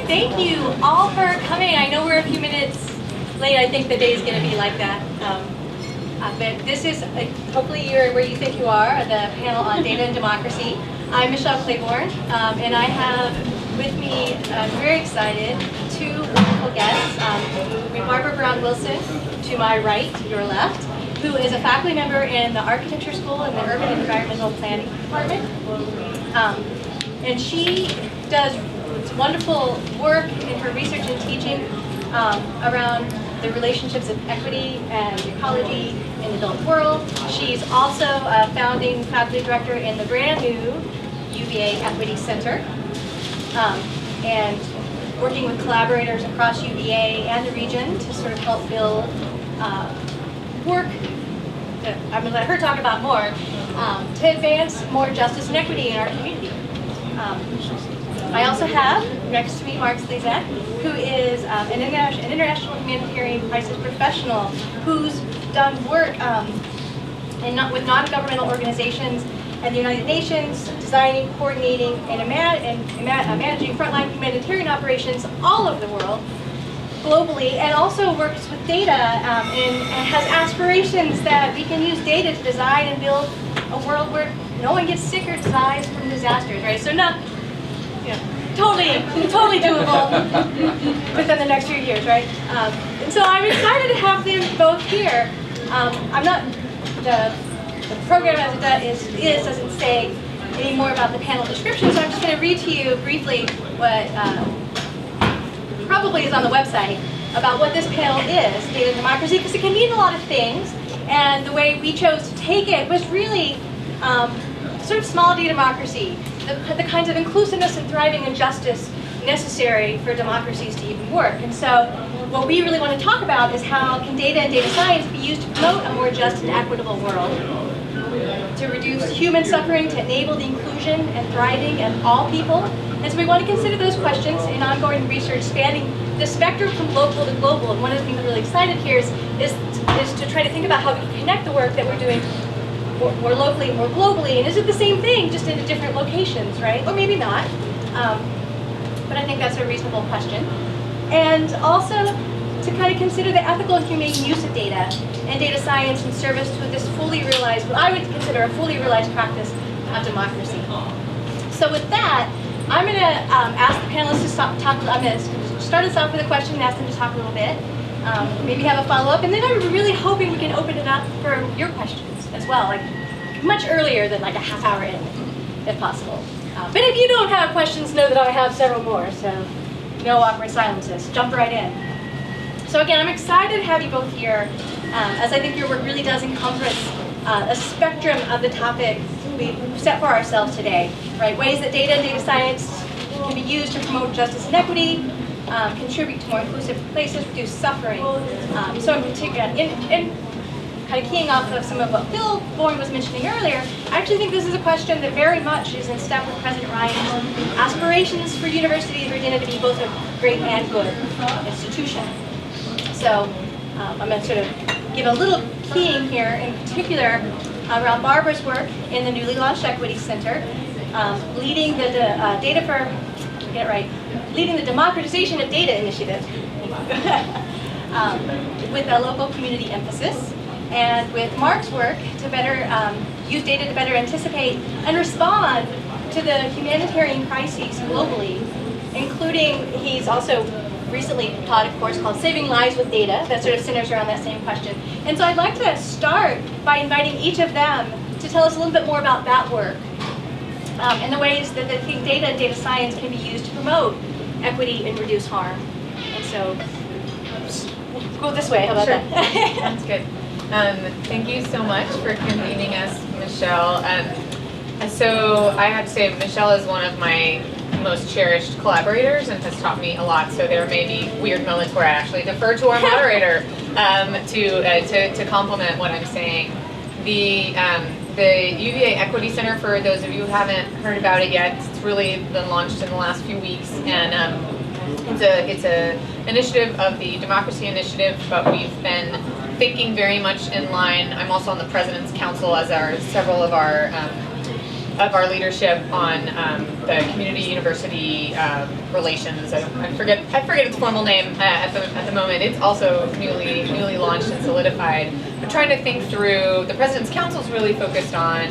Thank you all for coming. I know we're a few minutes late. I think the day is going to be like that. But this is, hopefully you're where you think you are, the panel on data and democracy. I'm Michelle Claiborne, and I have with me, I'm very excited, two wonderful guests. We have Barbara Brown-Wilson, to my right, to your left, who is a faculty member in the Architecture School in the Urban and Environmental Planning Department. And she does wonderful work in her research and teaching around the relationships of equity and ecology in the built world. She's also a founding faculty director in the brand new UVA Equity Center, and working with collaborators across UVA and the region to sort of help build work that I'm going to let her talk about more, to advance more justice and equity in our community. I also have next to me Mark Slezak, who is an international humanitarian crisis professional who's done work with non-governmental organizations and the United Nations, designing, coordinating, and managing frontline humanitarian operations all over the world, globally, and also works with data and has aspirations that we can use data to design and build a world where no one gets sick or dies from disasters, right? So not, totally doable within the next few years, right? And so I'm excited to have them both here. I'm not, the program as it is doesn't say any more about the panel description, so I'm just going to read to you briefly what probably is on the website about what this panel is, data and democracy, because it can mean a lot of things, and the way we chose to take it was really sort of small d democracy, the kinds of inclusiveness and thriving and justice necessary for democracies to even work. And so what we really want to talk about is how can data and data science be used to promote a more just and equitable world, to reduce human suffering, to enable the inclusion and thriving of all people. And so we want to consider those questions in ongoing research spanning the spectrum from local to global. And one of the things I'm really excited here is to try to think about how we can connect the work that we're doing more locally or globally. And is it the same thing, just in different locations, right? Or maybe not. But I think that's a reasonable question. And also to kind of consider the ethical and humane use of data and data science in service to this fully realized, what I would consider a fully realized practice of democracy. So with that, I'm going to ask the panelists to talk. I'm going to start us off with a question and ask them to talk a little bit. Maybe have a follow-up, and then I'm really hoping we can open it up for your questions as well, like much earlier than like a half hour in, if possible. But if you don't have questions, know that I have several more, so no awkward silences. Jump right in. So again, I'm excited to have you both here, as I think your work really does encompass a spectrum of the topic we set for ourselves today, right? Ways that data and data science can be used to promote justice and equity, contribute to more inclusive places, reduce suffering. So in particular, in kind of keying off of some of what Phil Bourne was mentioning earlier, I actually think this is a question that very much is in step with President Ryan's aspirations for University of Virginia to be both a great and good institution. So I'm going to sort of give a little keying here, in particular around Barbara's work in the newly launched Equity Center, leading the leading the democratization of data initiative with a local community emphasis, and with Mark's work to better use data to better anticipate and respond to the humanitarian crises globally, including, he's also recently taught a course called Saving Lives with Data that sort of centers around that same question. And so I'd like to start by inviting each of them to tell us a little bit more about that work and the ways that they think data and data science can be used to promote equity and reduce harm. And so we'll go this way, how about that? That's good. Thank you so much for convening us, Michelle. So I have to say, Michelle is one of my most cherished collaborators and has taught me a lot. So there may be weird moments where I actually defer to our moderator to complement what I'm saying. The UVA Equity Center, for those of you who haven't heard about it yet, it's really been launched in the last few weeks, and it's a initiative of the Democracy Initiative, but we've been thinking very much in line. I'm also on the President's Council, as are several of our our leadership on the community university relations. I forget its formal name at the moment. It's also newly launched and solidified. But trying to think through, the President's Council is really focused on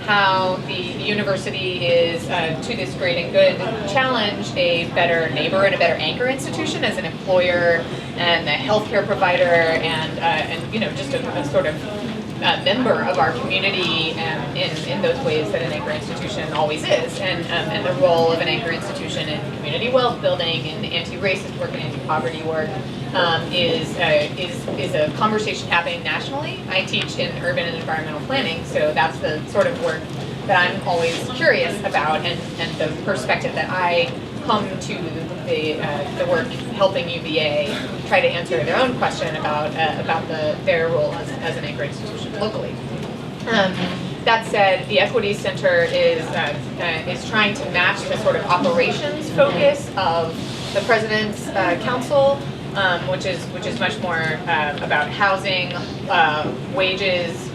how the university is, to this great and good challenge, a better neighbor and a better anchor institution as an employer and a healthcare provider and you know, just a sort of member of our community in those ways that an anchor institution always is, and the role of an anchor institution in community wealth building and anti-racist work and anti-poverty work is a conversation happening nationally. I teach in urban and environmental planning, so that's the sort of work that I'm always curious about, and the perspective that I come to the work helping UVA try to answer their own question about their role as an anchor institution locally. That said, the Equity Center is trying to match the sort of operations focus of the President's Council, which is much more about housing, wages,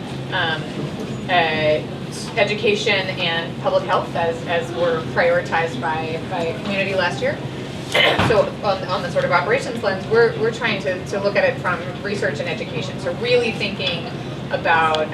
education, and public health as were prioritized by community last year. So on the sort of operations lens, we're trying to look at it from research and education. So really thinking about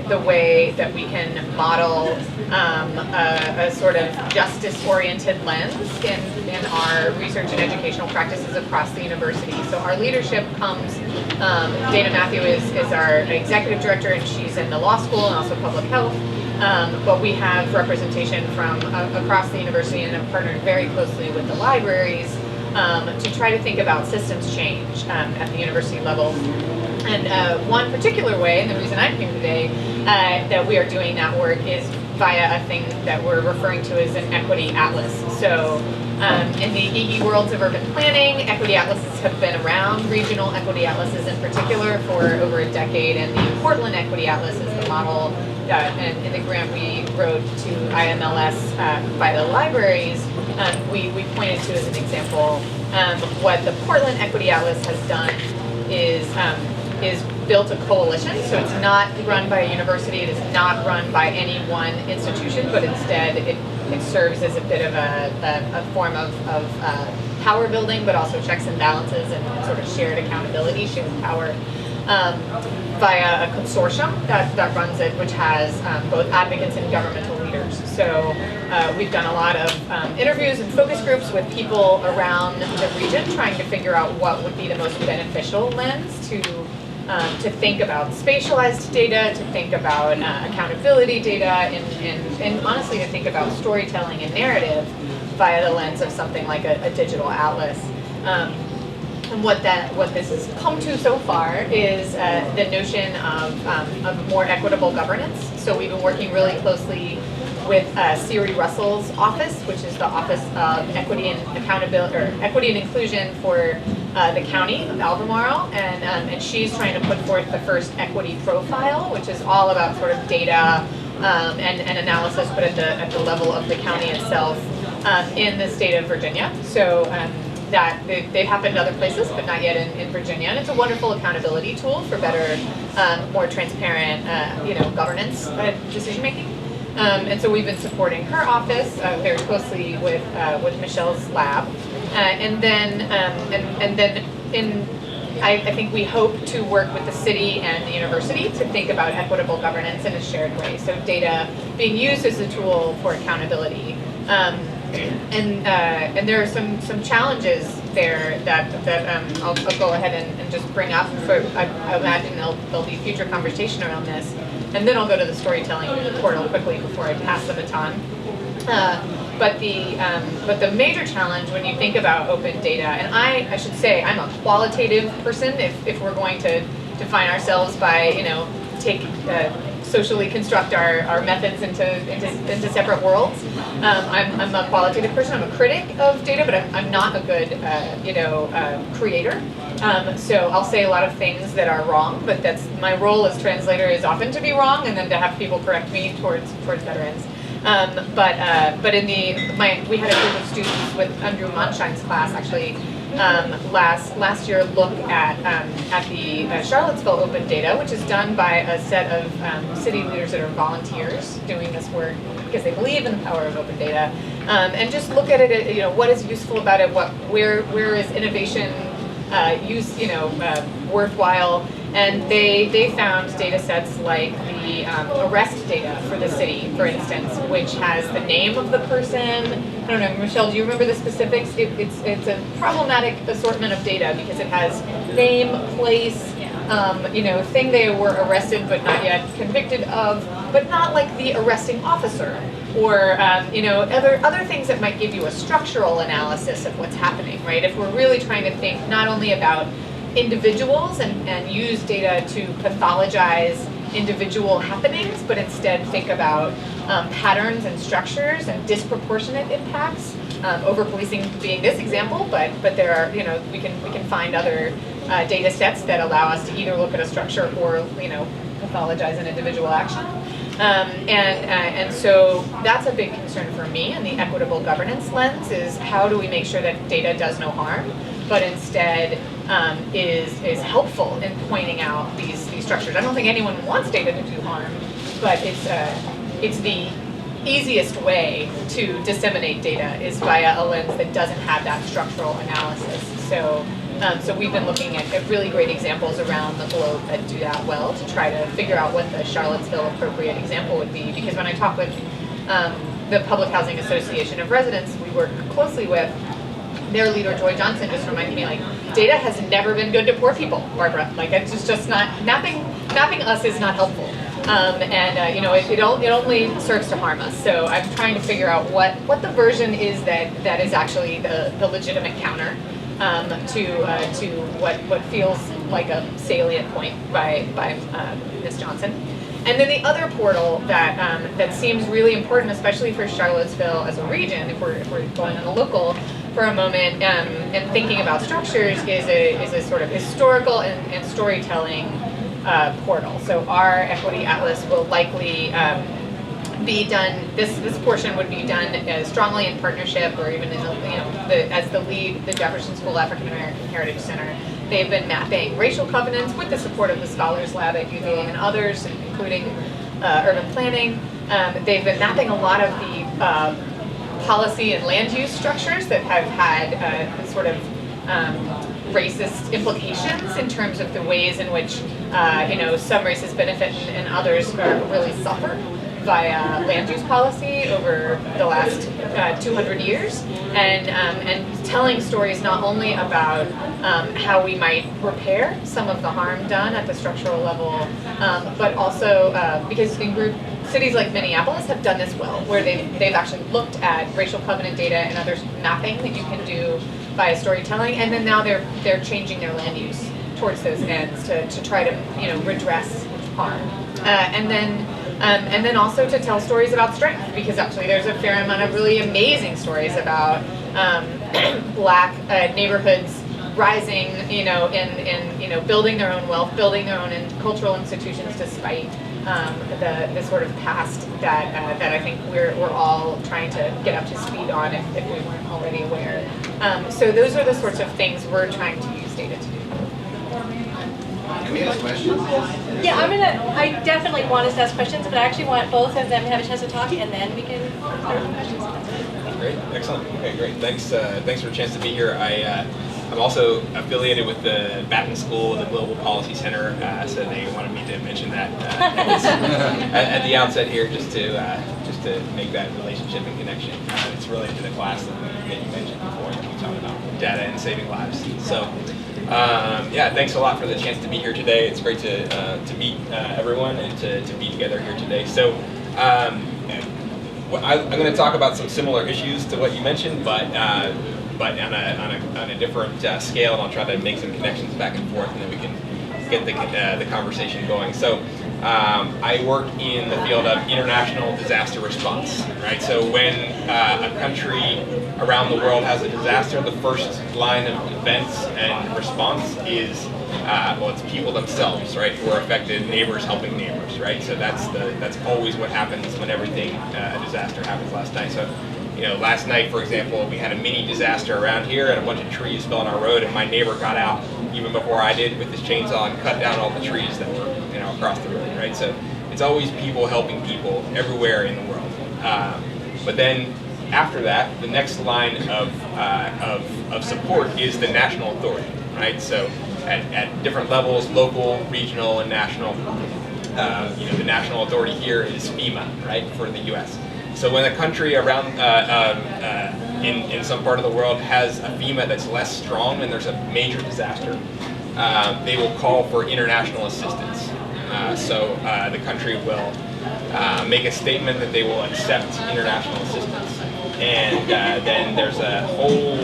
the way that we can model a sort of justice-oriented lens in our research and educational practices across the university. So our leadership comes, Dana Matthew is our executive director, and she's in the law school and also public health. But we have representation from across the university and have partnered very closely with the libraries to try to think about systems change at the university level. And one particular way, and the reason I'm here today, that we are doing that work is via a thing that we're referring to as an equity atlas. So in the EE worlds of urban planning, equity atlases have been around, regional equity atlases in particular, for over a decade, and the Portland Equity Atlas is the model and in the grant we wrote to IMLS by the libraries, we pointed to as an example. What the Portland Equity Atlas has done is built a coalition, so it's not run by a university, it is not run by any one institution, but instead it serves as a bit of a form of power building, but also checks and balances and sort of shared accountability, shared power, via a consortium that runs it, which has both advocates and governmental leaders. So we've done a lot of interviews and focus groups with people around the region, trying to figure out what would be the most beneficial lens to think about spatialized data, to think about accountability data, and honestly to think about storytelling and narrative via the lens of something like a digital atlas. And what this has come to so far is the notion of more equitable governance. So we've been working really closely with Siri Russell's office, which is the Office of Equity and Accountability, or Equity and Inclusion for the County of Albemarle, and she's trying to put forth the first equity profile, which is all about sort of data and analysis, but at the level of the county itself in the state of Virginia. So that they've happened other places, but not yet in Virginia, and it's a wonderful accountability tool for better, more transparent, governance decision making. And so we've been supporting her office very closely with Michelle's lab, and then I think we hope to work with the city and the university to think about equitable governance in a shared way. So data being used as a tool for accountability. And there are some challenges there that I'll go ahead and just bring up. I imagine there'll be future conversation around this, and then I'll go to the storytelling portal quickly before I pass the baton. But the major challenge when you think about open data, and I should say I'm a qualitative person. If we're going to define ourselves by socially construct our methods into separate worlds. I'm a qualitative person. I'm a critic of data, but I'm not a good creator. So I'll say a lot of things that are wrong, but that's my role as translator is often to be wrong, and then to have people correct me towards better ends. But in we had a group of students with Andrew Monshine's class actually last year look at the Charlottesville open data, which is done by a set of city leaders that are volunteers doing this work because they believe in the power of open data, and just look at it. What is useful about it? Where is innovation worthwhile? And they found data sets like the arrest data for the city, for instance, which has the name of the person. I don't know, Michelle, do you remember the specifics? It's a problematic assortment of data because it has name, place, thing they were arrested but not yet convicted of, but not like the arresting officer, or other things that might give you a structural analysis of what's happening, right? If we're really trying to think not only about individuals and use data to pathologize individual happenings, but instead think about patterns and structures and disproportionate impacts. Over-policing being this example, but there are, we can find other data sets that allow us to either look at a structure or, pathologize an individual action. And so that's a big concern for me in the equitable governance lens, is how do we make sure that data does no harm, but instead is helpful in pointing out these structures. I don't think anyone wants data to do harm, but it's the easiest way to disseminate data is via a lens that doesn't have that structural analysis. So we've been looking at really great examples around the globe that do that well to try to figure out what the Charlottesville appropriate example would be. Because when I talk with the Public Housing Association of Residents we work closely with, their leader, Joy Johnson, just reminded me, like, data has never been good to poor people, Barbara. Like, it's just not, mapping us is not helpful. It only serves to harm us. So I'm trying to figure out what the version is that is actually the legitimate counter to what feels like a salient point by Ms. Johnson. And then the other portal that seems really important, especially for Charlottesville as a region, if we're going on the local for a moment, and thinking about structures, is a sort of historical and storytelling portal. So our equity atlas will likely be done. This portion would be done strongly in partnership, or even in as the lead, the Jefferson School African American Heritage Center. They've been mapping racial covenants with the support of the Scholars Lab at UVA and others, including urban planning. They've been mapping a lot of the policy and land use structures that have had sort of racist implications in terms of the ways in which some races benefit and others really suffer via land use policy over the last 200 years, and telling stories not only about how we might repair some of the harm done at the structural level, but also because cities like Minneapolis have done this well, where they've actually looked at racial covenant data and other mapping that you can do via storytelling, and then now they're changing their land use towards those ends to try to redress harm, and then also to tell stories about strength, because actually there's a fair amount of really amazing stories about Black neighborhoods rising, and building their own wealth, building their own cultural institutions despite the sort of past that I think we're all trying to get up to speed on if we weren't already aware. So those are the sorts of things we're trying to use data to do. Can we ask questions? Yeah, I definitely want us to ask questions, but I actually want both of them to have a chance to talk, and then we can start with questions. Great, excellent. Okay, great. Thanks for a chance to be here. I'm also affiliated with the Batten School, the Global Policy Center, so they wanted me to mention that at the outset here, just to make that relationship and connection. It's related to the class that you mentioned before that we talked about data and saving lives. So. Thanks a lot for the chance to be here today. It's great to meet everyone and to be together here today. So I'm going to talk about some similar issues to what you mentioned, but on a different scale, and I'll try to make some connections back and forth, and then we can get the conversation going. So I work in the field of international disaster response, right? So when a country around the world has a disaster, the first line of defense and response is, it's people themselves, right, who are affected, neighbors helping neighbors, right? So that's always what happens when a disaster happens last night. So last night, for example, we had a mini disaster around here and a bunch of trees fell on our road, and my neighbor got out even before I did with his chainsaw and cut down all the trees that were across the road, right? So it's always people helping people everywhere in the world. But then after that, the next line of support is the national authority, right? So at different levels, local, regional, and national, the national authority here is FEMA, right, for the U.S. So when a country around in some part of the world has a FEMA that's less strong and there's a major disaster, they will call for international assistance. So the country will make a statement that they will accept international assistance. And then there's a whole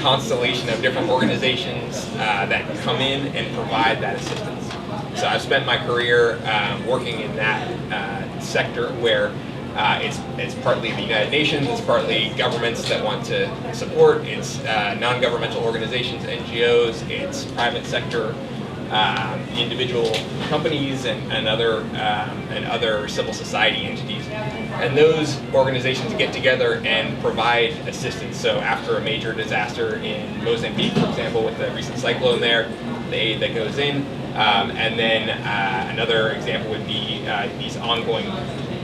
constellation of different organizations that come in and provide that assistance. So I've spent my career working in that sector where it's partly the United Nations, it's partly governments that want to support, it's non-governmental organizations, NGOs, it's private sector, individual companies and other civil society entities. And those organizations get together and provide assistance. So after a major disaster in Mozambique, for example, with the recent cyclone there, the aid that goes in. And then another example would be these ongoing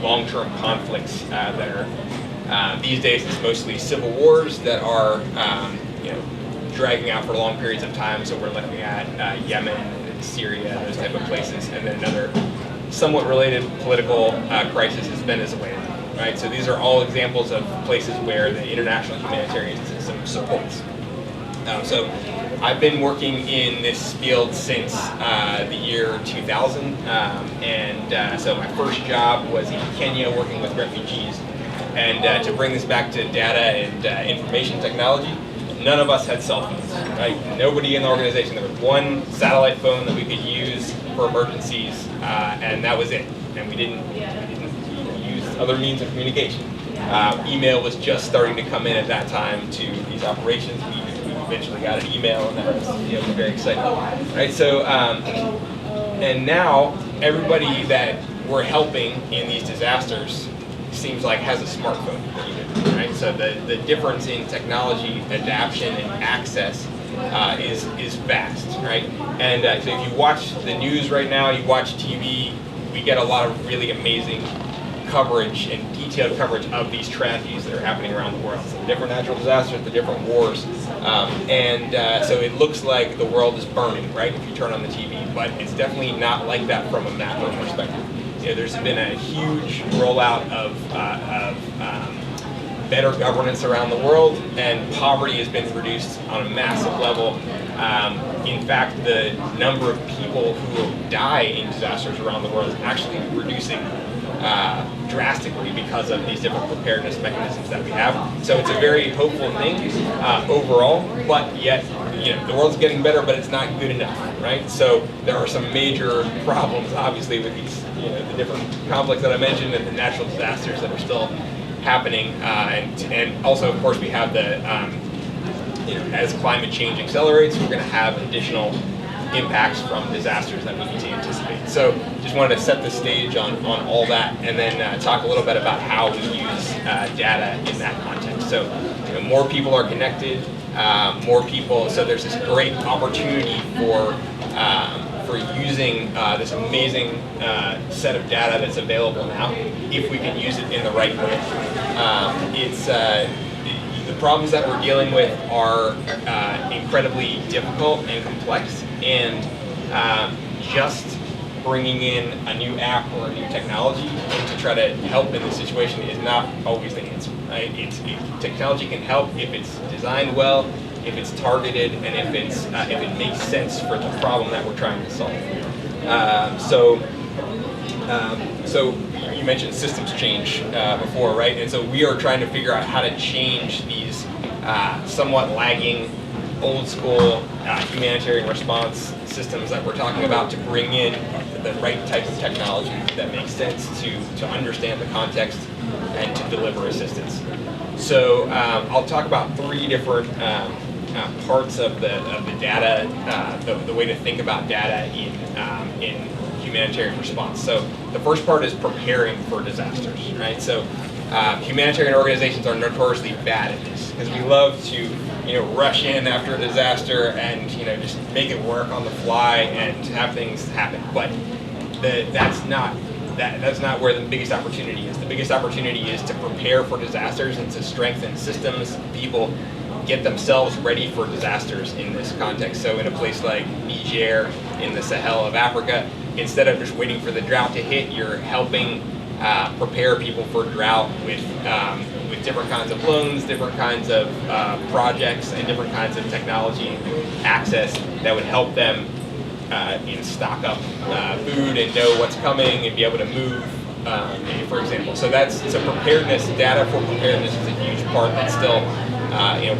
long-term conflicts that are, these days it's mostly civil wars that are dragging out for long periods of time. So we're looking at Yemen, and Syria, those type of places. And then another somewhat related political crisis is Venezuela, right? So these are all examples of places where the international humanitarian system supports. So I've been working in this field since the year 2000, so my first job was in Kenya working with refugees. And to bring this back to data and information technology, none of us had cell phones, right? Nobody in the organization. There was one satellite phone that we could use for emergencies, and that was it. And we didn't use other means of communication. Email was just starting to come in at that time to these operations. We eventually got an email, and that was very exciting, right? So, and now everybody that we're helping in these disasters seems like has a smartphone, right? So the difference in technology adaptation and access is vast, right? And so if you watch the news right now, you watch TV, we get a lot of really amazing coverage and detailed coverage of these tragedies that are happening around the world. So the different natural disasters, the different wars. So it looks like the world is burning, right, if you turn on the TV, but it's definitely not like that from a macro perspective. There's been a huge rollout of better governance around the world, and poverty has been reduced on a massive level. In fact, the number of people who die in disasters around the world is actually reducing drastically because of these different preparedness mechanisms that we have. So it's a very hopeful thing overall, but yet the world's getting better, but it's not good enough, right? So there are some major problems, obviously, with these the different conflicts that I mentioned and the natural disasters that are still happening, and also, of course, we have the as climate change accelerates, we're going to have additional impacts from disasters that we need to anticipate. So just wanted to set the stage on all that, and then talk a little bit about how we use data in that context. So more people are connected, more people, so there's this great opportunity for using this amazing set of data that's available now, if we can use it in the right way. The problems that we're dealing with are incredibly difficult and complex, and just bringing in a new app or a new technology to try to help in this situation is not always the answer, right? Technology can help if it's designed well, if it's targeted, and if it makes sense for the problem that we're trying to solve. So you mentioned systems change before, right? And so we are trying to figure out how to change these somewhat lagging, old school humanitarian response systems that we're talking about to bring in the right type of technology that makes sense to understand the context and to deliver assistance. So I'll talk about three different parts of the data, the way to think about data in humanitarian response. So the first part is preparing for disasters, right? So Humanitarian organizations are notoriously bad at this because we love to, rush in after a disaster and, just make it work on the fly and have things happen. But that's not where the biggest opportunity is. The biggest opportunity is to prepare for disasters and to strengthen systems, people, get themselves ready for disasters in this context. So in a place like Niger, in the Sahel of Africa, instead of just waiting for the drought to hit, you're helping prepare people for drought with different kinds of loans, different kinds of projects, and different kinds of technology access that would help them stock up food and know what's coming and be able to move, for example. So preparedness, data for preparedness is a huge part that's still,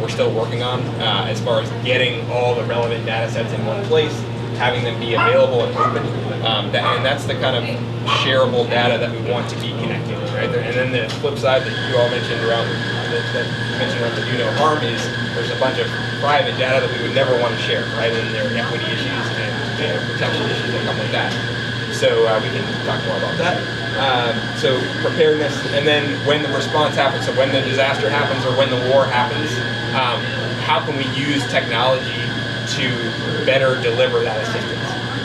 we're still working on as far as getting all the relevant data sets in one place, having them be available and open. And that's the kind of shareable data that we want to be connected, right? And then the flip side that you all mentioned around the do no harm is there's a bunch of private data that we would never want to share, right? And there are equity issues and protection issues that come with that. So we can talk more about that. So preparedness, and then when the response happens, so when the disaster happens or when the war happens, how can we use technology to better deliver that assistance?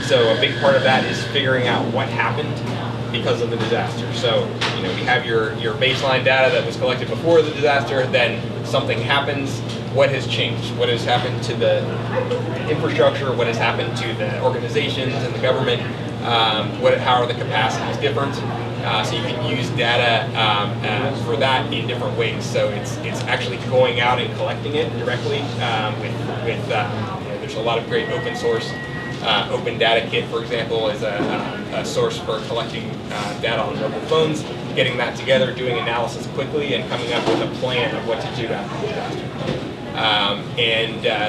So a big part of that is figuring out what happened because of the disaster. So we have your baseline data that was collected before the disaster, then something happens, what has changed? What has happened to the infrastructure? What has happened to the organizations and the government? How are the capacities different? So you can use data for that in different ways. So it's actually going out and collecting it directly there's a lot of great open source. Open Data Kit, for example, is a source for collecting data on mobile phones, getting that together, doing analysis quickly, and coming up with a plan of what to do after the disaster.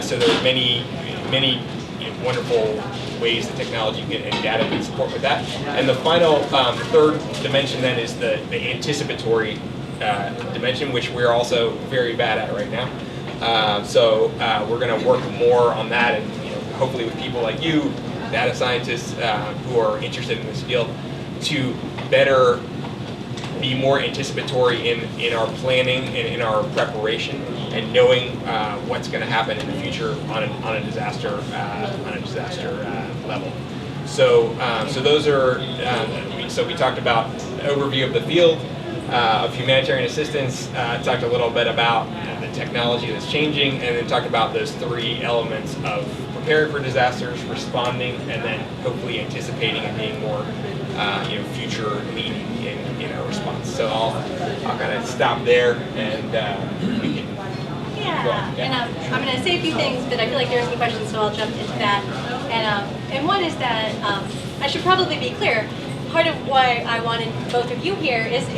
So there are many wonderful ways that technology and data can support with that. And the final third dimension then is the anticipatory dimension, which we're also very bad at right now. So we're going to work more on that, and hopefully with people like you, data scientists who are interested in this field, to better be more anticipatory in our planning and in our preparation, and knowing what's going to happen in the future on a disaster level. So those are so we talked about the overview of the field of humanitarian assistance, talked a little bit about the technology that's changing, and then talked about those three elements of preparing for disasters, responding, and then hopefully anticipating and being more future leaning in our response. So I'll kind of stop there, and we can. Yeah. And I'm going to say a few things, but I feel like there are some questions, so I'll jump into that. And one is that I should probably be clear. Part of why I wanted both of you here is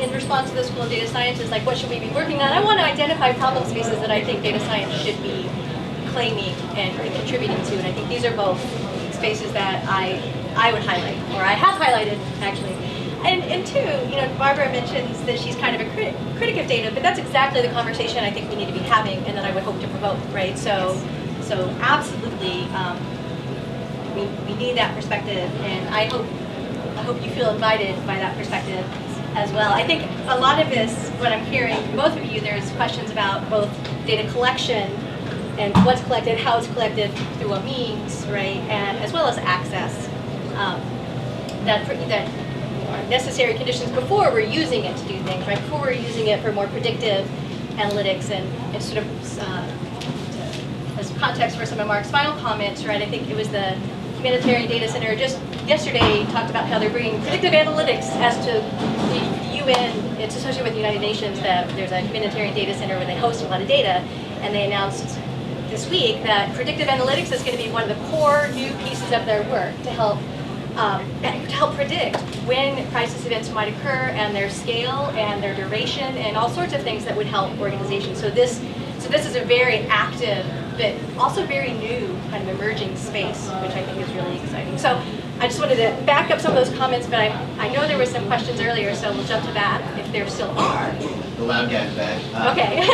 in response to the School of Data Science is like, what should we be working on? I want to identify problem spaces that I think data science should be claiming and contributing to, and I think these are both spaces that I would highlight, or I have highlighted actually. And two, Barbara mentions that she's kind of a critic of data, but that's exactly the conversation I think we need to be having, and that I would hope to provoke, right? So absolutely, we need that perspective, and I hope you feel invited by that perspective as well. I think a lot of this, what I'm hearing from both of you, there's questions about both data collection and what's collected, how it's collected through what means, right, and as well as access. That are necessary conditions before we're using it to do things, right? Before we're using it for more predictive analytics and sort of as context for some of Mark's final comments, right? I think it was the Humanitarian Data Center just yesterday talked about how they're bringing predictive analytics as to the UN. It's associated with the United Nations that there's a Humanitarian Data Center where they host a lot of data, and they announced this week that predictive analytics is going to be one of the core new pieces of their work to help predict when crisis events might occur and their scale and their duration and all sorts of things that would help organizations. So this is a very active but also very new kind of emerging space, which I think is really exciting. So I just wanted to back up some of those comments, but I know there were some questions earlier, so we'll jump to that if there still are. The loud guy's back. Okay.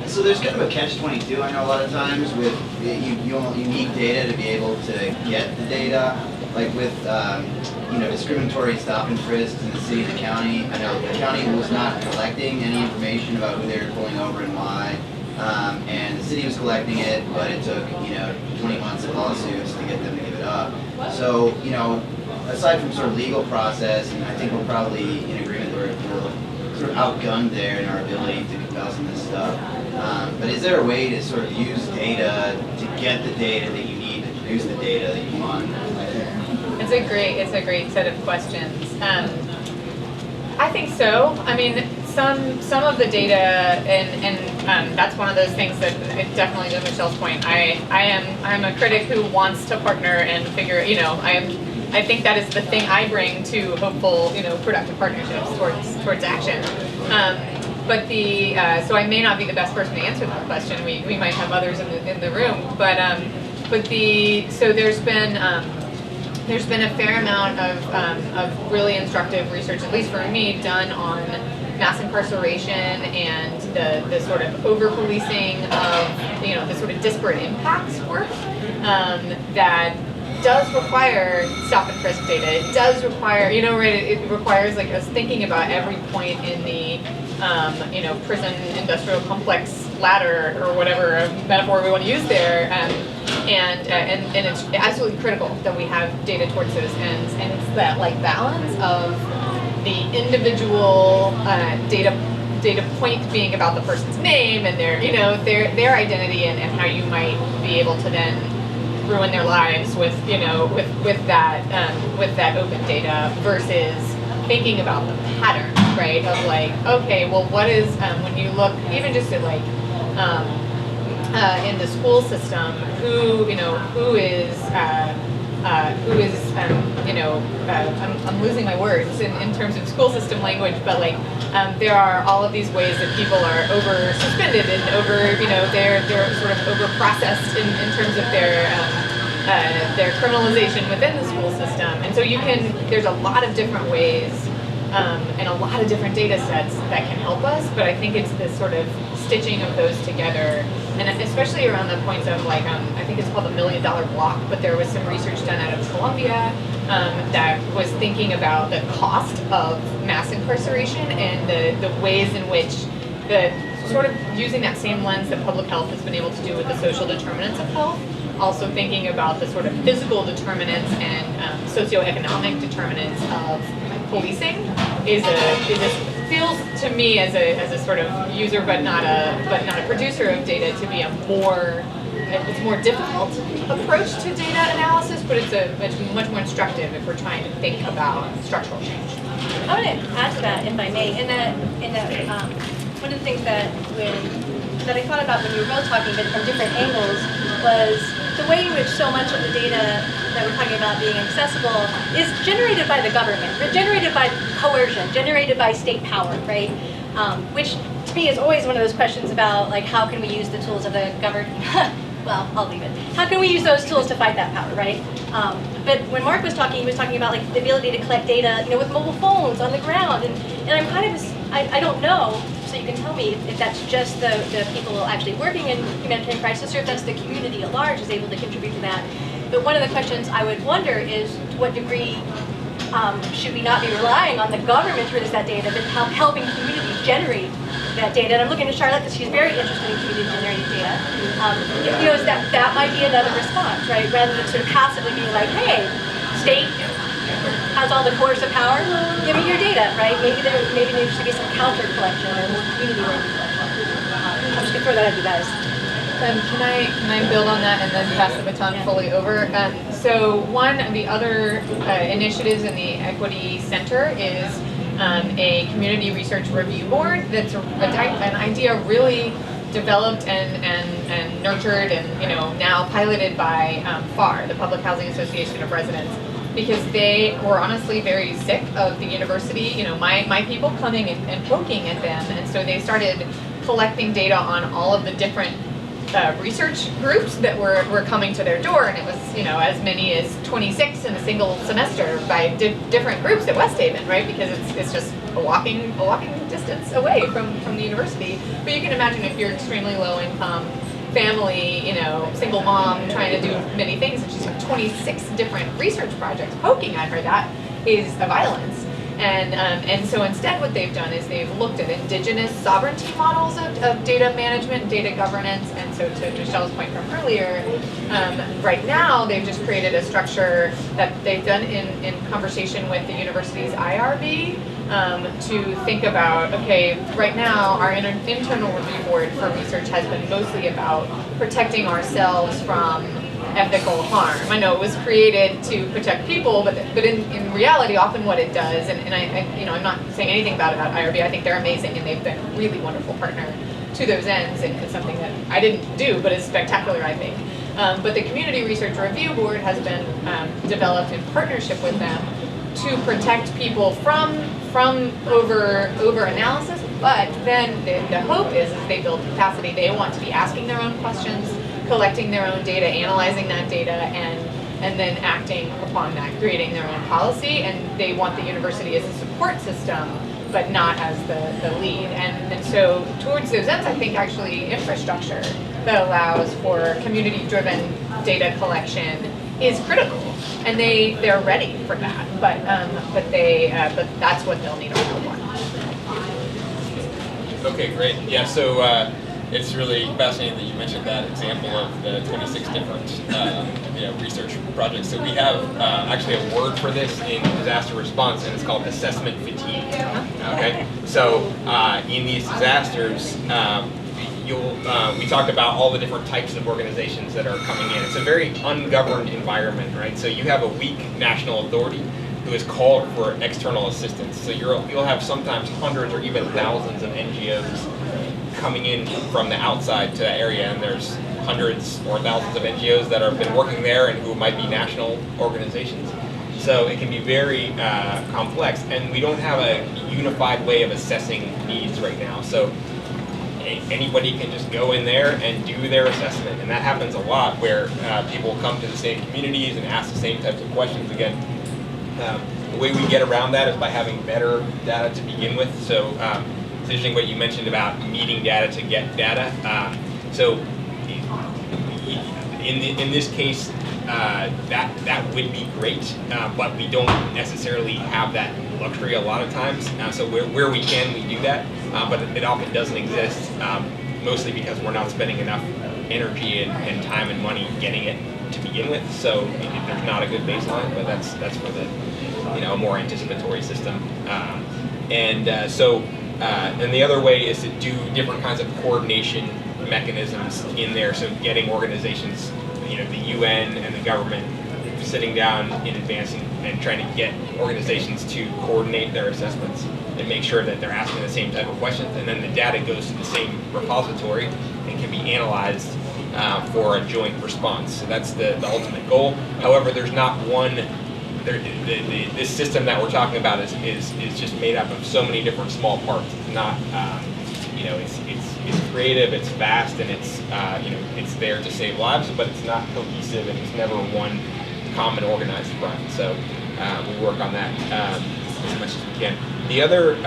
So there's kind of a catch-22, I know, a lot of times with you need data to be able to get the data, like with discriminatory stop and frisks in the city and the county. I know the county was not collecting any information about who they were pulling over and why, and the city was collecting it, but it took 20 months of lawsuits to get them to give it up. So aside from sort of legal process, and I think we're probably in agreement that we're sort of outgunned there in our ability to compel some of this stuff. But is there a way to sort of use data to get the data that you need to produce the data that you want? It's a great set of questions. I think so. I mean, some of the data, and that's one of those things that definitely, to Michelle's point, I'm a critic who wants to partner and figure. I think that is the thing I bring to hopeful, productive partnerships towards action. But so I may not be the best person to answer that question. We might have others in the room, so there's been a fair amount of really instructive research, at least for me, done on mass incarceration and the sort of over-policing of the sort of disparate impacts work that does require stop and frisk data. It does require, it requires like us thinking about every point in the prison industrial complex ladder, or whatever metaphor we want to use there, and it's absolutely critical that we have data towards those ends, and it's that like balance of the individual data point being about the person's name and their identity, and how you might be able to then ruin their lives with that open data, versus thinking about the pattern, right? Of like, okay, well, what is when you look even just at like in the school system, who is I'm losing my words in terms of school system language, but like there are all of these ways that people are over suspended and they're sort of over processed in terms of their criminalization within the school system. And so there's a lot of different ways and a lot of different data sets that can help us, but I think it's this sort of stitching of those together, and especially around the points of like, I think it's called the $1 million block, but there was some research done out of Columbia that was thinking about the cost of mass incarceration and the ways in which the sort of using that same lens that public health has been able to do with the social determinants of health, also thinking about the sort of physical determinants and socioeconomic determinants of policing feels to me as a sort of user but not a producer of data to be it's more difficult approach to data analysis, but it's much more instructive if we're trying to think about structural change. I want to add to that, if I may, in that one of the things that I thought about when you were both talking, but from different angles, was the way in which so much of the data that we're talking about being accessible is generated by the government, generated by coercion, generated by state power, right? Which to me is always one of those questions about like, how can we use the tools of the government? Well, I'll leave it. How can we use those tools to fight that power, right? But when Mark was talking, he was talking about like the ability to collect data, with mobile phones on the ground, and I'm kind of, I don't know. So you can tell me if that's just the people actually working in humanitarian crisis, or if that's the community at large is able to contribute to that. But one of the questions I would wonder is, to what degree should we not be relying on the government to release that data, but helping communities generate that data? And I'm looking at Charlotte because she's very interested in community-generated data. That might be another response, right? Rather than sort of passively being like, hey, state has all the coercive power, give me your data, right? Maybe there should be some counter collection or more community-oriented collection. I'm just gonna throw that at you guys. Can I build on that and then pass the baton fully over? So one of the other initiatives in the Equity Center is a community research review board that's an idea really developed and nurtured and now piloted by FAR, the Public Housing Association of Residents, because they were honestly very sick of the university, my people coming and poking at them, and so they started collecting data on all of the different research groups that were coming to their door, and it was as many as 26 in a single semester by different groups at West Haven, right? Because it's just a walking distance away from the university. But you can imagine if you're extremely low income family, single mom trying to do many things, and she's got 26 different research projects poking at her. That is a violence. And so instead what they've done is they've looked at indigenous sovereignty models of data management, data governance, and so to Michelle's point from earlier, right now they've just created a structure that they've done in conversation with the university's IRB to think about, okay, right now our internal review board for research has been mostly about protecting ourselves from ethical harm. I know it was created to protect people, but in reality, often what it does, and I'm not saying anything about IRB. I think they're amazing, and they've been a really wonderful partner to those ends, and it's something that I didn't do, but is spectacular, I think. But the Community Research Review Board has been developed in partnership with them to protect people from over analysis. But then the hope is they build capacity. They want to be asking their own questions, collecting their own data, analyzing that data, and then acting upon that, creating their own policy. And they want the university as a support system, but not as the lead. And so towards those ends, I think actually infrastructure that allows for community-driven data collection is critical, and they're ready for that. But that's what they'll need our help on. Okay, great. Yeah, so it's really fascinating that you mentioned that example of the 26 different research projects. So we have actually a word for this in disaster response, and it's called assessment fatigue. Okay, so in these disasters, we talked about all the different types of organizations that are coming in. It's a very ungoverned environment, right? So you have a weak national authority who is called for external assistance. So you'll have sometimes hundreds or even thousands of NGOs coming in from the outside to that area, and there's hundreds or thousands of NGOs that have been working there and who might be national organizations. So it can be very complex, and we don't have a unified way of assessing needs right now. So anybody can just go in there and do their assessment, and that happens a lot where people come to the same communities and ask the same types of questions again. The way we get around that is by having better data to begin with. So it's interesting what you mentioned about needing data to get data. So in this case, that would be great, but we don't necessarily have that luxury a lot of times. So where we can, we do that, but it often doesn't exist, mostly because we're not spending enough energy and time and money getting it to begin with. So there's not a good baseline, but that's for the a more anticipatory system. And the other way is to do different kinds of coordination mechanisms in there. So getting organizations, the UN and the government sitting down in advance and trying to get organizations to coordinate their assessments and make sure that they're asking the same type of questions, and then the data goes to the same repository and can be analyzed for a joint response. So that's the ultimate goal. However, there's not one. This system that we're talking about is just made up of so many different small parts. It's not, it's creative, it's fast, and it's there to save lives, but it's not cohesive, and it's never one common organized front. So we work on that as much as we can. The other,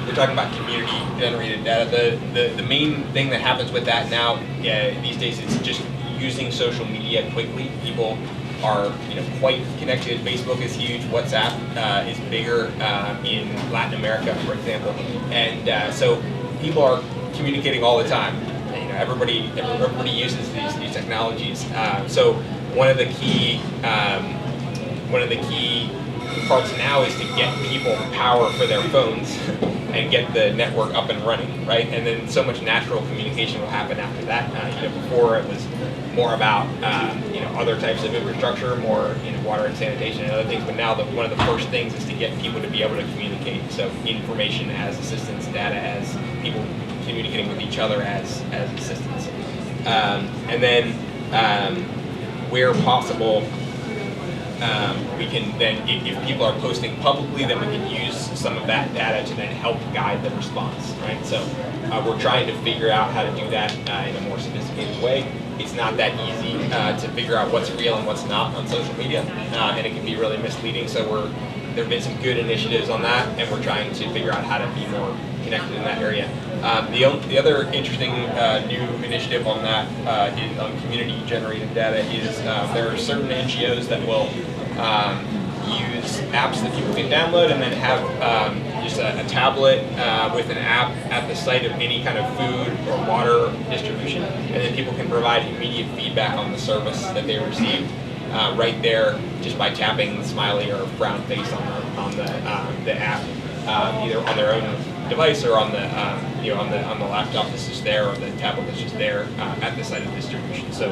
we're talking about community-generated data. The main thing that happens with that now these days is just using social media quickly. People are quite connected. Facebook is huge. WhatsApp is bigger in Latin America, for example, and so people are communicating all the time. Everybody uses these technologies. So one of the key parts now is to get people power for their phones and get the network up and running, right? And then so much natural communication will happen after that. Before it was more about other types of infrastructure, more water and sanitation and other things. But now one of the first things is to get people to be able to communicate. So information as assistance, data as people communicating with each other as assistants. And then where possible, we can then, if people are posting publicly, then we can use some of that data to then help guide the response, right? So we're trying to figure out how to do that in a more sophisticated way. It's not that easy to figure out what's real and what's not on social media, and it can be really misleading. So we're there have been some good initiatives on that, and we're trying to figure out how to be more connected in that area. The other interesting new initiative on that on community-generated data is there are certain NGOs that will use apps that people can download and then have just a tablet with an app at the site of any kind of food or water distribution, and then people can provide immediate feedback on the service that they received right there just by tapping the smiley or frown face on the app, either on their own device or on the on the laptop that's just there or the tablet that's just there at the site of distribution. So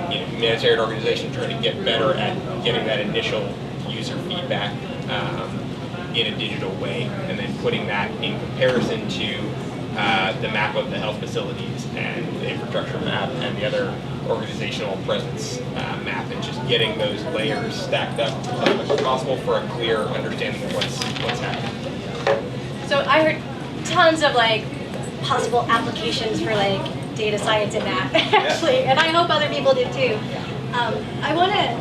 humanitarian organizations trying to get better at getting that initial user feedback in a digital way, and then putting that in comparison to the map of the health facilities and the infrastructure map and the other organizational presence map, and just getting those layers stacked up as much as possible for a clear understanding of what's happening. So I heard tons of like possible applications for like data science in that actually, and I hope other people did too. I'm gonna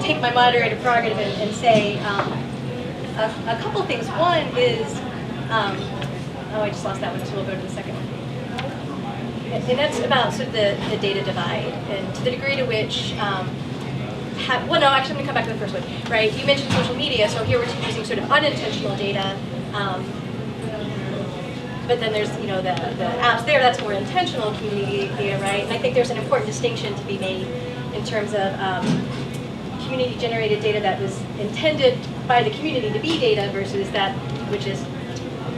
take my moderator prerogative and say a couple things. One is, oh, I just lost that one, so we'll go to the second one. And that's about sort of the data divide and to the degree to which, well, no, actually, I'm going to come back to the first one, right? You mentioned social media, so here we're using sort of unintentional data, but then there's, the apps there, that's more intentional community data, right? And I think there's an important distinction to be made in terms of community-generated data that was intended by the community to be data versus that which is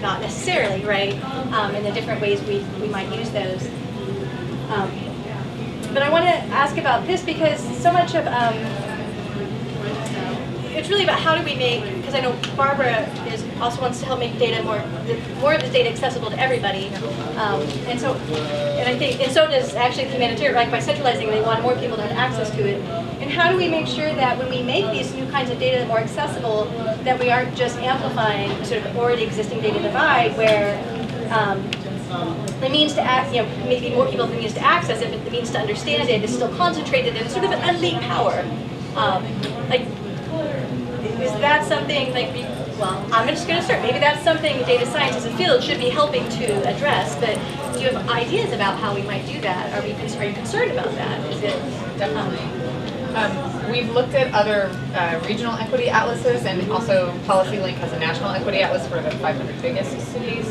not necessarily, right? And the different ways we might use those. But I want to ask about this because so much of it's really about how do we make, because I know Barbara also wants to help make data more of this data accessible to everybody, and so does actually the humanitarian, like by centralizing, they want more people to have access to it. And how do we make sure that when we make these new kinds of data more accessible, that we aren't just amplifying sort of already existing data divide where the means to maybe more people have the means to access it, but the means to understand it is still concentrated in sort of an elite power. Is that something well, I'm just going to start. Maybe that's something data scientists in the field should be helping to address, but do you have ideas about how we might do that? Are you concerned about that? Is it definitely? We've looked at other regional equity atlases, and also PolicyLink has a national equity atlas for the 500 biggest cities.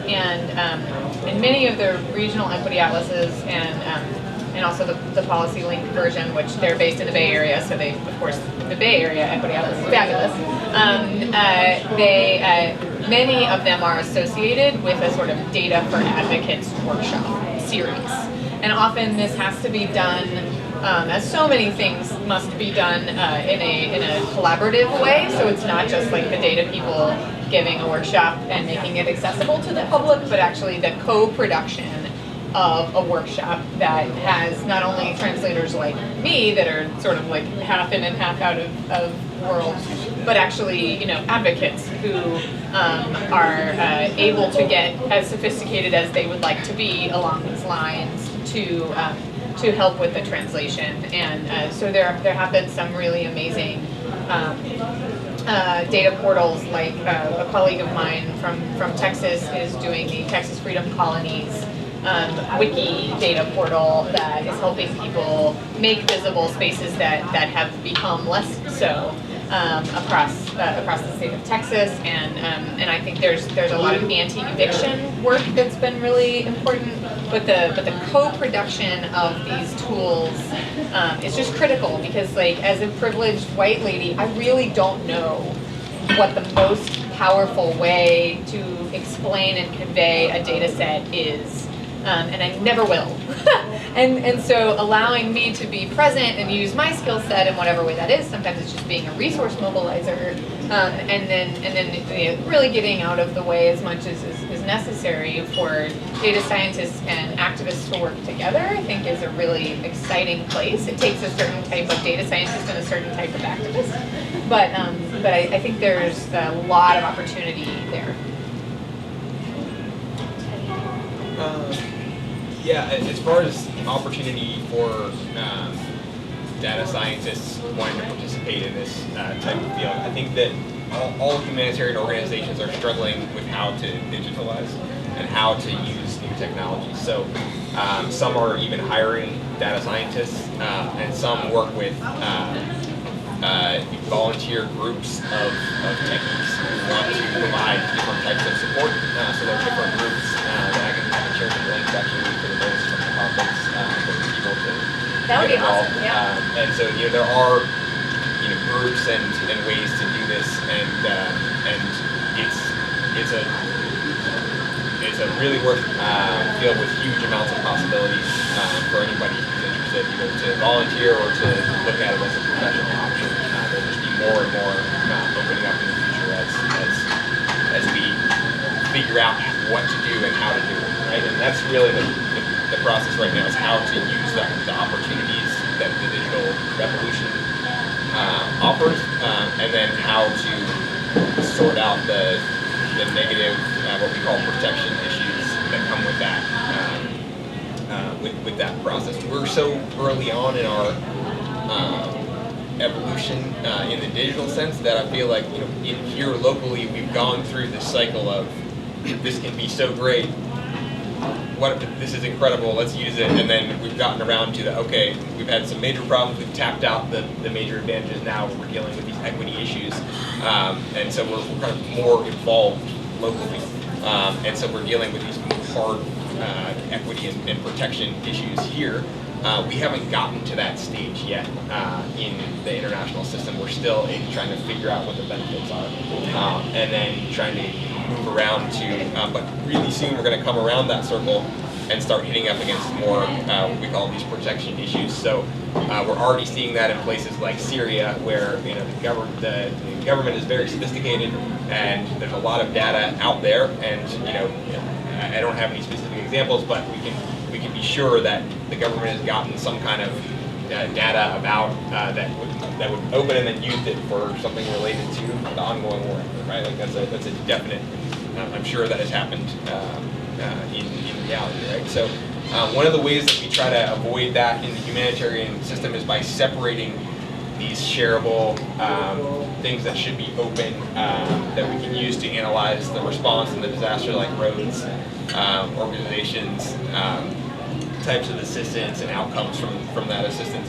And many of the regional equity atlases and also the PolicyLink version, which they're based in the Bay Area, so they, of course, the Bay Area Equity Atlas is fabulous. Many of them are associated with a sort of Data for Advocates workshop series. And often this has to be done, as so many things must be done in a collaborative way, so it's not just like the data people giving a workshop and making it accessible to the public, but actually the co-production of a workshop that has not only translators like me that are sort of like half in and half out of worlds, but actually, advocates who are able to get as sophisticated as they would like to be along these lines to help with the translation. And so there have been some really amazing data portals, like a colleague of mine from Texas is doing the Texas Freedom Colonies wiki data portal that is helping people make visible spaces that have become less so across the state of Texas, and I think there's a lot of anti-eviction work that's been really important, but the co-production of these tools is just critical, because like as a privileged white lady, I really don't know what the most powerful way to explain and convey a data set is. And I never will. and so allowing me to be present and use my skill set in whatever way that is, sometimes it's just being a resource mobilizer, and then really getting out of the way as much as is necessary for data scientists and activists to work together, I think is a really exciting place. It takes a certain type of data scientist and a certain type of activist, but I think there's a lot of opportunity there. Yeah, as far as opportunity for data scientists wanting to participate in this type of field. I think that all humanitarian organizations are struggling with how to digitalize and how to use new technologies. So some are even hiring data scientists, and some work with volunteer groups of techies who want to provide different types of support. So there are different groups that I can share some links actually to the notes from the conference for people to That would get be involved. awesome, yeah. And so there are groups and ways to do this, and it's a really worth field with huge amounts of possibilities for anybody who's interested, either to volunteer or to look at it as a professional option. There'll just be more and more opening up in the future as we figure out what to do and how to do it, right? And that's really the process right now, is how to use the opportunities that the digital revolution offers, and then how to sort out the negative, what we call protection issues that come with that, with that process. We're so early on in our evolution in the digital sense that I feel like in here locally we've gone through this cycle of this can be so great. What if this is incredible, let's use it, and then we've gotten around to the, okay, we've had some major problems, we've tapped out the major advantages, now we're dealing with these equity issues, and so we're kind of more involved locally, and so we're dealing with these hard equity and protection issues here. We haven't gotten to that stage yet in the international system. We're still trying to figure out what the benefits are, and then trying to move around to, but really soon we're going to come around that circle and start hitting up against more what we call these protection issues. So we're already seeing that in places like Syria, where the government is very sophisticated and there's a lot of data out there, and I don't have any specific examples, but we can be sure that the government has gotten some kind of data about that would open and then used it for something related to the ongoing war, right? Like that's a definite. I'm sure that has happened in reality, right? So one of the ways that we try to avoid that in the humanitarian system is by separating these shareable things that should be open, that we can use to analyze the response in the disaster, like roads, organizations, types of assistance and outcomes from that assistance.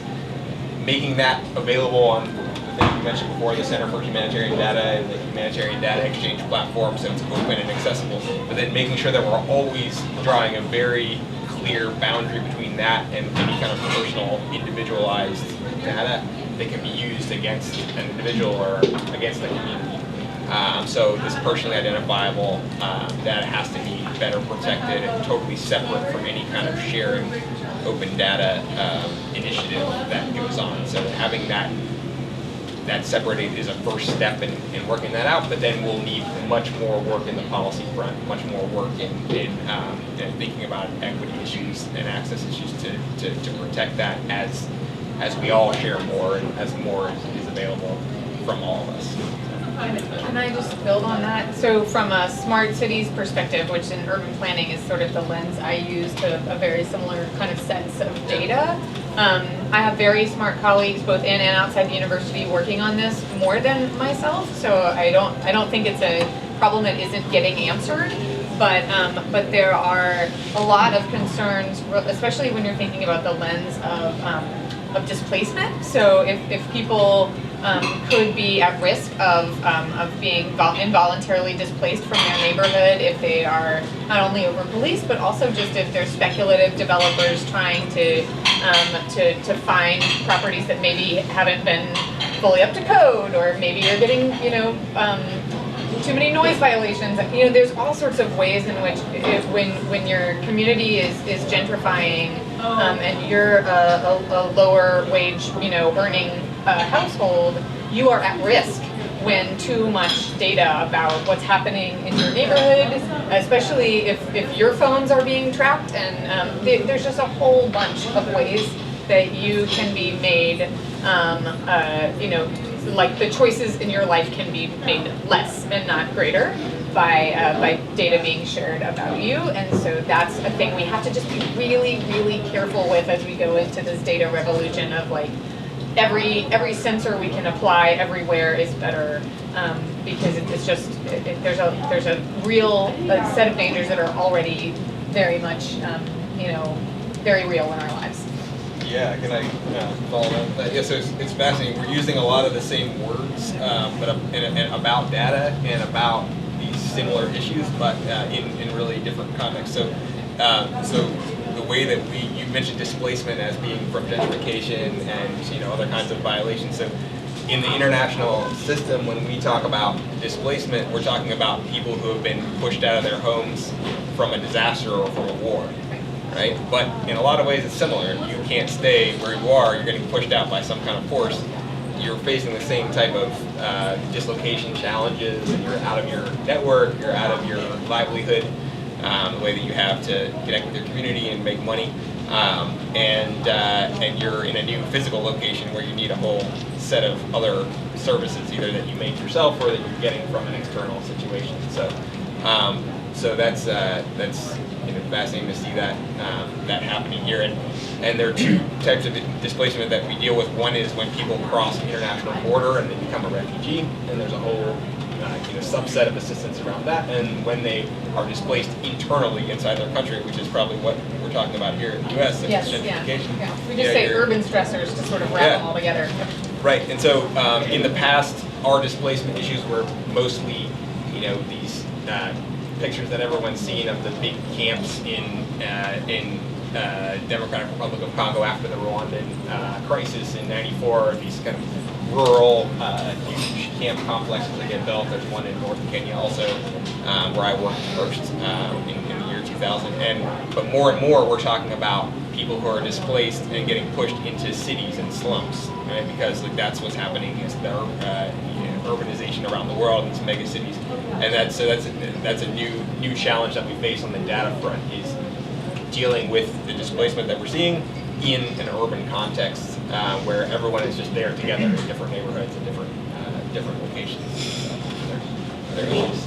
Making that available on the thing you mentioned before, the Center for Humanitarian Data and the Humanitarian Data Exchange platform, so it's open and accessible, but then making sure that we're always drawing a very clear boundary between that and any kind of personal, individualized data that can be used against an individual or against the community. So this personally identifiable data has to be better protected and totally separate from any kind of sharing open data initiative that goes on. So having that separated is a first step in working that out, but then we'll need much more work in the policy front, much more work in thinking about equity issues and access issues to protect that as we all share more and as more is available from all of us. Can I just build on that? So from a smart cities perspective, which in urban planning is sort of the lens I use to a very similar kind of sense of data, I have very smart colleagues both in and outside the university working on this more than myself. So I don't think it's a problem that isn't getting answered. But there are a lot of concerns, especially when you're thinking about the lens of displacement. So if people could be at risk of being involuntarily displaced from their neighborhood, if they are not only over policed, but also just if they're speculative developers trying to find properties that maybe haven't been fully up to code, or maybe you're getting too many noise violations. There's all sorts of ways in which when your community is gentrifying, and you're a lower wage earning household, you are at risk when too much data about what's happening in your neighborhood, especially if your phones are being tracked, and there's just a whole bunch of ways that you can be made, like the choices in your life can be made less and not greater by data being shared about you. And so that's a thing we have to just be really, really careful with as we go into this data revolution of like every sensor we can apply everywhere is better, because it's just there's a real set of dangers that are already very much very real in our lives. Yeah, can I follow that? Yeah, so it's fascinating. We're using a lot of the same words, but about data and about these similar issues, but in really different contexts. So the way that you mentioned displacement as being from gentrification and other kinds of violations. So in the international system, when we talk about displacement, we're talking about people who have been pushed out of their homes from a disaster or from a war. Right? But in a lot of ways it's similar. You can't stay where you are, you're getting pushed out by some kind of force. You're facing the same type of dislocation challenges, and you're out of your network, you're out of your livelihood, the way that you have to connect with your community and make money, and you're in a new physical location where you need a whole set of other services, either that you make yourself or that you're getting from an external situation. So that's fascinating to see that happening here. And there are two types of displacement that we deal with. One is when people cross an international border and they become a refugee, and there's a whole subset of assistance around that. And when they are displaced internally inside their country, which is probably what we're talking about here in the U.S. Yes, gentrification. yeah. We just say urban stressors to sort of wrap them all together. Right, and so in the past, our displacement issues were mostly, these pictures that everyone's seen of the big camps in Democratic Republic of Congo after the Rwandan crisis in '94. These kind of rural, huge camp complexes that get built. There's one in North Kenya also, where I worked first in the year 2000. But more and more, we're talking about people who are displaced and getting pushed into cities and slums, right? Because that's what's happening is the urbanization around the world in these mega cities, and that's a new challenge that we face on the data front, is dealing with the displacement that we're seeing in an urban context where everyone is just there together in different neighborhoods and different locations. So there issues.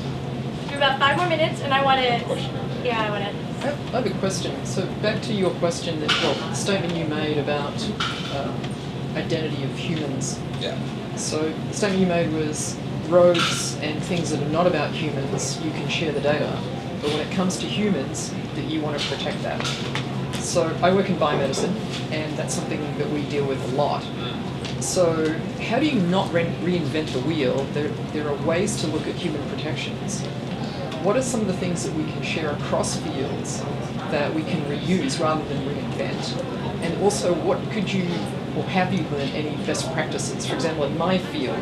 We have about 5 more minutes, and I want to. Question. Yeah, I want to. I have a question. So back to your question, the statement you made about identity of humans. Yeah. So the statement you made was roads and things that are not about humans, you can share the data, but when it comes to humans, that you want to protect that. So I work in biomedicine, and that's something that we deal with a lot. So how do you not reinvent the wheel? There are ways to look at human protections. What are some of the things that we can share across fields that we can reuse rather than reinvent? And also, what could you, or have you learned any best practices? For example, in my field,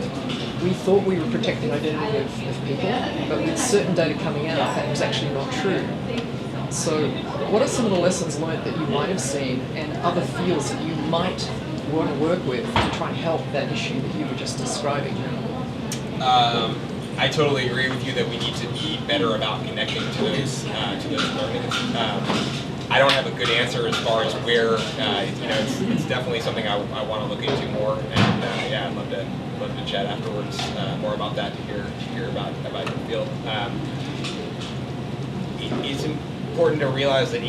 we thought we were protecting identity of people, but with certain data coming out, that was actually not true. So what are some of the lessons learned that you might have seen and other fields that you might want to work with to try and help that issue that you were just describing? I totally agree with you that we need to be better about connecting to those learnings. I don't have a good answer as far as where, it's definitely something I want to look into more, and I'd love to chat afterwards more about that, to hear about your field. It's important to realize that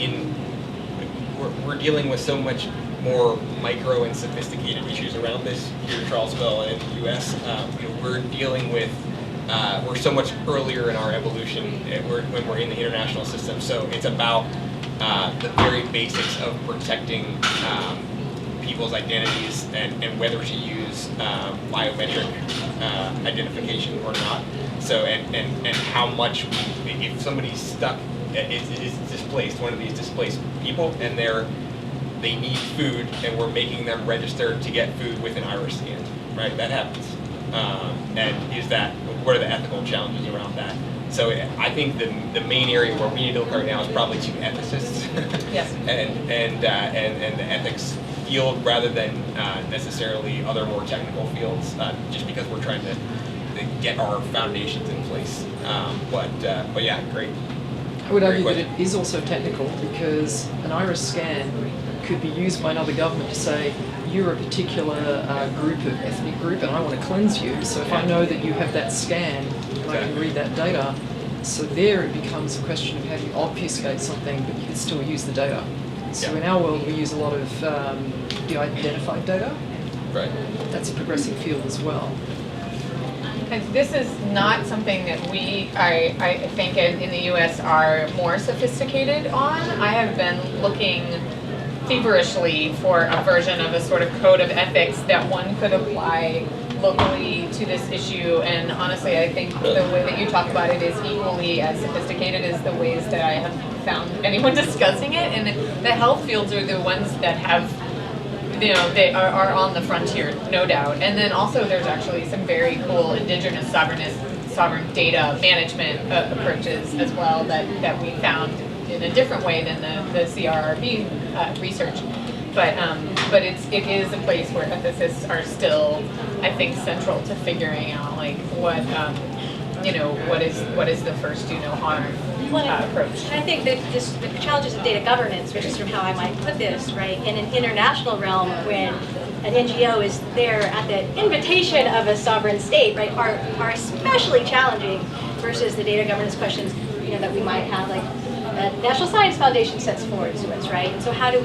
we're dealing with so much more micro and sophisticated issues around this here in Charlottesville and the U.S. We're dealing with we're so much earlier in our evolution when we're in the international system. So it's about the very basics of protecting people's identities and whether to use biometric identification or not. So and how much, if somebody's stuck, is displaced, one of these displaced people, and they need food, and we're making them register to get food with an iris scan, right? That happens. And what are the ethical challenges around that? So I think the main area where we need to look right now is probably to ethicists. Yes. and the ethics field rather than necessarily other more technical fields, just because we're trying to get our foundations in place. But yeah, great. I would argue that it is also technical, because an iris scan could be used by another government to say, you're a particular ethnic group, and I want to cleanse you. So if I know that you have that scan, and I can read that data, so there it becomes a question of how do you obfuscate something, but you can still use the data. So in our world, we use a lot of de-identified data. Right. That's a progressing field as well. And this is not something that I think in the US are more sophisticated on. I have been looking feverishly for a version of a sort of code of ethics that one could apply locally to this issue, and honestly I think the way that you talk about it is equally as sophisticated as the ways that I have found anyone discussing it, and the health fields are the ones that have, you know, they are on the frontier, no doubt. And then also there's actually some very cool indigenous sovereign data management approaches as well that we found in a different way than the CRRB research. But it is a place where ethicists are still, I think, central to figuring out like what is the first do no harm approach. And I think that the challenges of data governance, which is sort of how I might put this, right, in an international realm when an NGO is there at the invitation of a sovereign state, right, are especially challenging versus the data governance questions, you know, that we might have, like the National Science Foundation sets forward to us, right? And so how do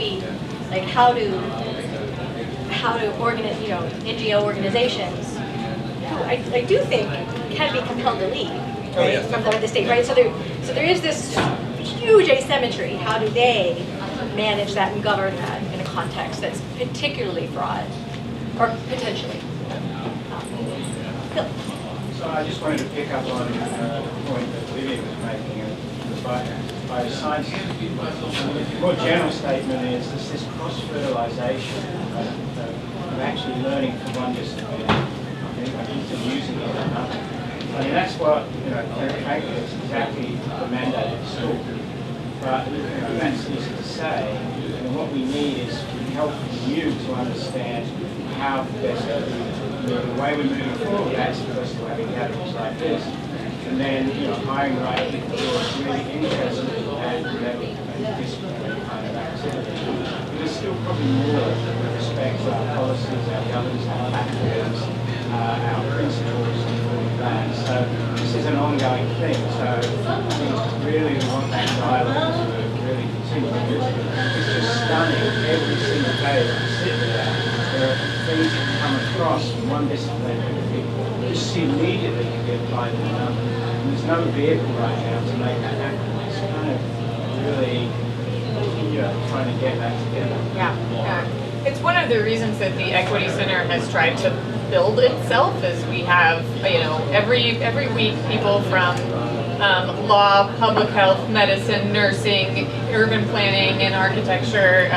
organize, you know, NGO organizations, I do think can be compelled to lead, right, from the state, right? So there is this huge asymmetry. How do they manage that and govern that in a context that's particularly broad, or potentially? Phil. So I just wanted to pick up on the point that Lydia was making. By science, the more general statement is this cross-fertilization of actually learning from one discipline, I think, into using it in another. I mean, that's what, you know, frankly, is exactly the mandate of the school. But, you know, that's easy to say. And what we need is help from you to understand how best to do the way we're moving forward. That's first of all having gatherings like this. And then, you know, hiring right people who are really interested and disciplinary kind of activity. But there's still probably more with respect to our policies, our governance, our platforms, our principles, and all of that. So this is an ongoing thing. So I think really we want that dialogue to really continue. It's just stunning every single day that we sit there. There are things that come across from one discipline that just immediately can be applied to another. And there's no vehicle right now to make that happen. It's kind of really, you know, trying to get that together. Yeah. It's one of the reasons that the Equity Center has tried to build itself, is we have, you know, every week people from law, public health, medicine, nursing, urban planning and architecture,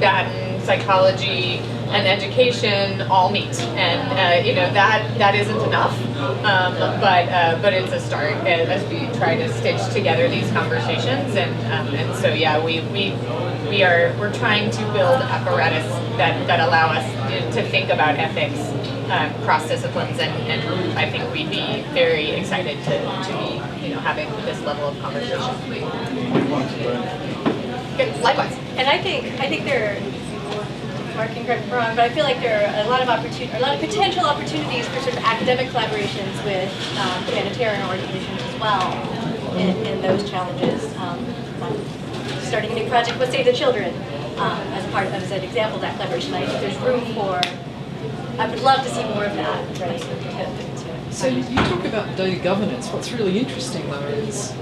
Batten, psychology, and education all meet, and you know, that isn't enough, but it's a start as we try to stitch together these conversations, and so yeah, we're trying to build apparatus that allow us to think about ethics cross disciplines, and I think we'd be very excited to be, you know, having this level of conversation. Good, likewise. And I think there are, Mark can correct me if I'm wrong, but I feel like there are a lot of potential opportunities for sort of academic collaborations with humanitarian organizations as well in those challenges. Starting a new project with Save the Children as an example of that collaboration. I think there's room for. I would love to see more of that. Right? So you talk about data governance. What's really interesting though is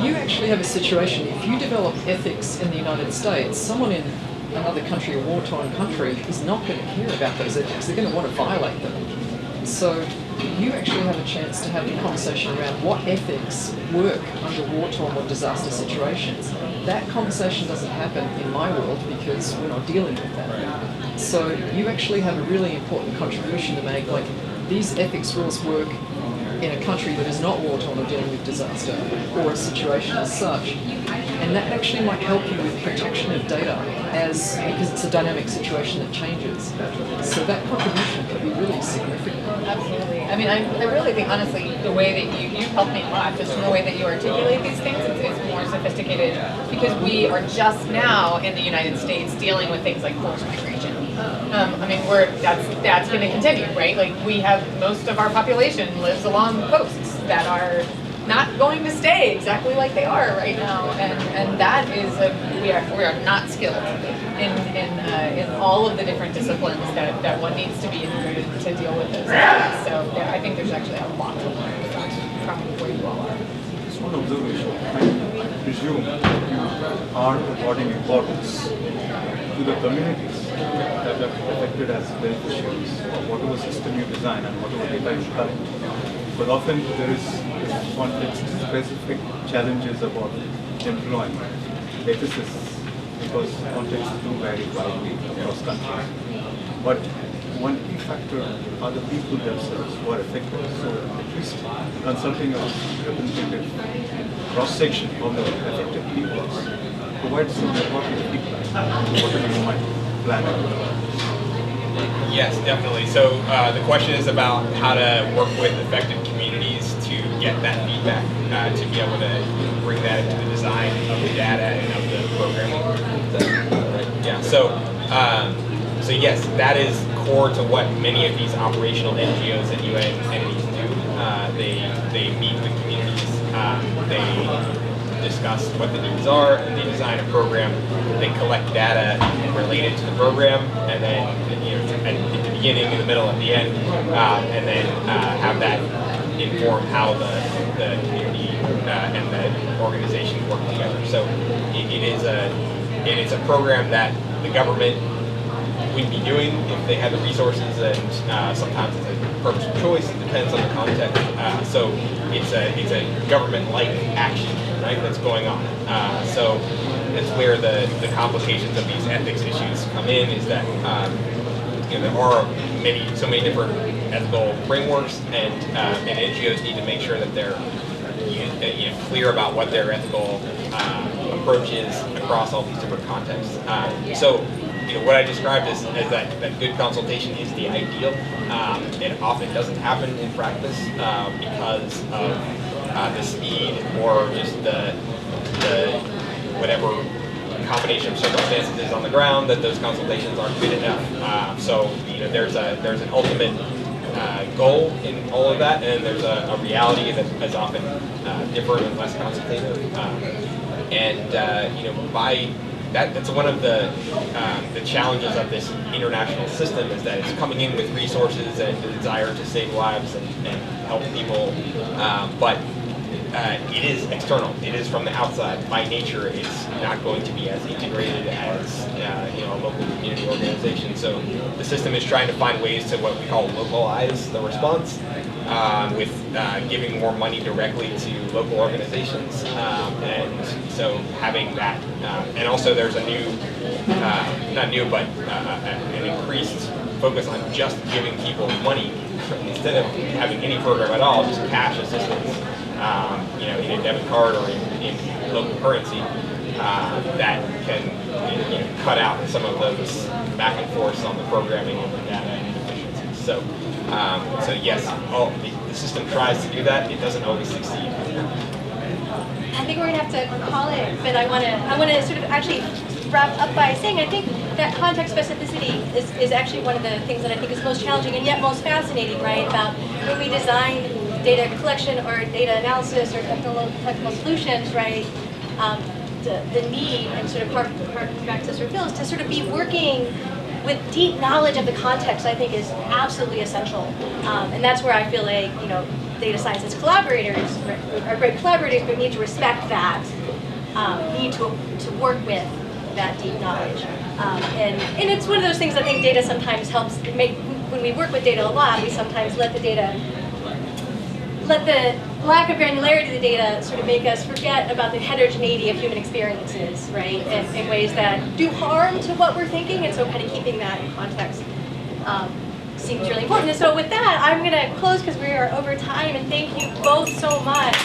you actually have a situation, if you develop ethics in the United States, someone in another country, a war-torn country, is not going to care about those ethics. They're going to want to violate them. So you actually have a chance to have a conversation around what ethics work under war-torn or disaster situations. That conversation doesn't happen in my world because we're not dealing with that. So you actually have a really important contribution to make, like these ethics rules work in a country that is not war-torn or dealing with disaster or a situation as such. And that actually might help you with protection of data because it's a dynamic situation that changes. So that contribution could be really significant. Absolutely. I mean, I really think, honestly, the way that you've helped me a lot, just from the way that you articulate these things, it's more sophisticated because we are just now in the United States dealing with things like forced migration. I mean, that's going to continue, right? Like, we have, most of our population lives along coasts that are not going to stay exactly like they are right now, and that is we are not skilled in all of the different disciplines that one needs to be integrated to deal with those things. So yeah, I think there's actually a lot to learn from where you all are. Just one observation. I presume you are according importance to the communities that are affected as beneficiaries of whatever system you design and whatever data you collect. But often there is context-specific challenges about employment, ethicists, because contexts do vary widely across countries. But one key factor are the people themselves who are affected. So at least consulting a representative cross-section of the affected people provides some important feedback on whatever you might plan. Yes, definitely. So the question is about how to work with affected communities to get that feedback, to be able to bring that into the design of the data and of the programming. Is that right? Yeah. So yes, that is core to what many of these operational NGOs and UN entities do. They meet with communities. They discuss what the needs are, and they design a program. They collect data related to the program, and then at the beginning, in the middle, at the end, and then have that inform how the community and the organization work together. So it is a program that the government would be doing if they had the resources, and sometimes it's a purposeful choice. It depends on the context. So it's a government-like action, right, that's going on. So that's where the complications of these ethics issues come in. Is that there are so many different ethical frameworks, and NGOs need to make sure that they're clear about what their ethical approach is across all these different contexts. So. What I described as that good consultation is the ideal. It often doesn't happen in practice because of the speed or just the whatever combination of circumstances is on the ground that those consultations aren't good enough. So there's an ultimate goal in all of that, and there's a reality that is often different and less consultative. By that's one of the challenges of this international system, is that it's coming in with resources and the desire to save lives and help people, but it is external. It is from the outside. By nature, it's not going to be as integrated as a local community organization. So the system is trying to find ways to what we call localize the response, with giving more money directly to local organizations, and so having that, and also there's a new, not new, but an increased focus on just giving people money instead of having any program at all, just cash assistance, in a debit card or in local currency, that can cut out some of those back and forth on the programming and the data and efficiencies. So yes, the system tries to do that. It doesn't always succeed. I think we're going to have to call it, but I want to sort of actually wrap up by saying I think that context specificity is actually one of the things that I think is most challenging and yet most fascinating, right? About when we design data collection or data analysis or technical solutions, right? The need, and sort of harking back to sort of Phil, is to sort of be working with deep knowledge of the context, I think, is absolutely essential. And that's where I feel like, data sciences collaborators are great collaborators, but need to respect that, need to work with that deep knowledge. And it's one of those things I think data sometimes helps make, when we work with data a lot, we sometimes let the lack of granularity of the data sort of make us forget about the heterogeneity of human experiences, right? And in ways that do harm to what we're thinking, and so kind of keeping that in context seems really important. And so with that, I'm going to close because we are over time, and thank you both so much.